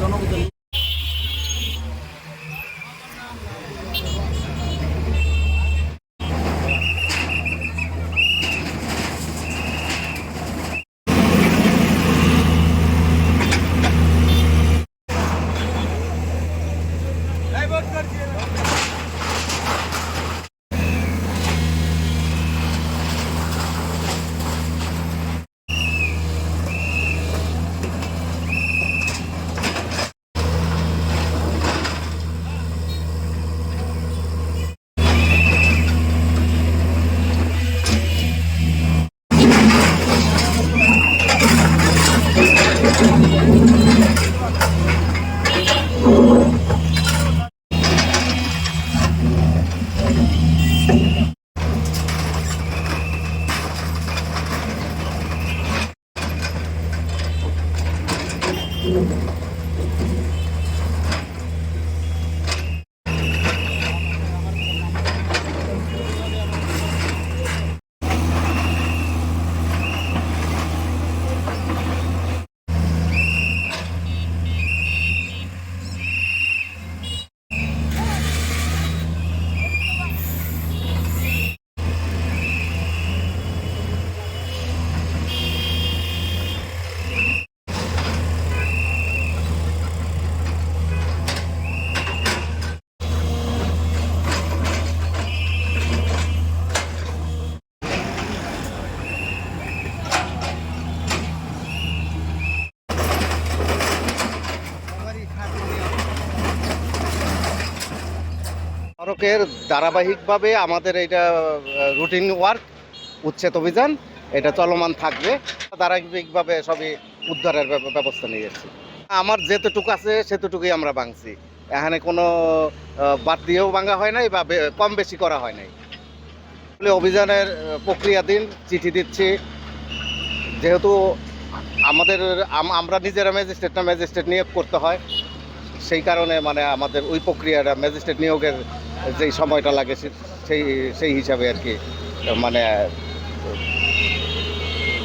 জনগণ সড়কের ধারাবাহিকভাবে আমাদের এটা রুটিন ওয়ার্ক উচ্ছেদ অভিযান এটা চলমান থাকবে। ধারাবাহিকভাবে সবই উদ্ধারের ব্যবস্থা নিয়েছি। আমার যেতটুকু আছে সেতটুকুই আমরা ভাঙছি, এখানে কোনো বাদ দিয়েও ভাঙা হয় নাই বা কম বেশি করা হয় নাই। অভিযানের প্রক্রিয়াধীন, চিঠি দিচ্ছি, যেহেতু আমাদের আমরা নিজেরা ম্যাজিস্ট্রেট নিয়োগ করতে হয়, সেই কারণে মানে আমাদের ওই প্রক্রিয়াটা ম্যাজিস্ট্রেট নিয়োগের যেই সময়টা লাগে সেই সেই হিসাবে আর কি মানে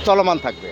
চলমান থাকবে।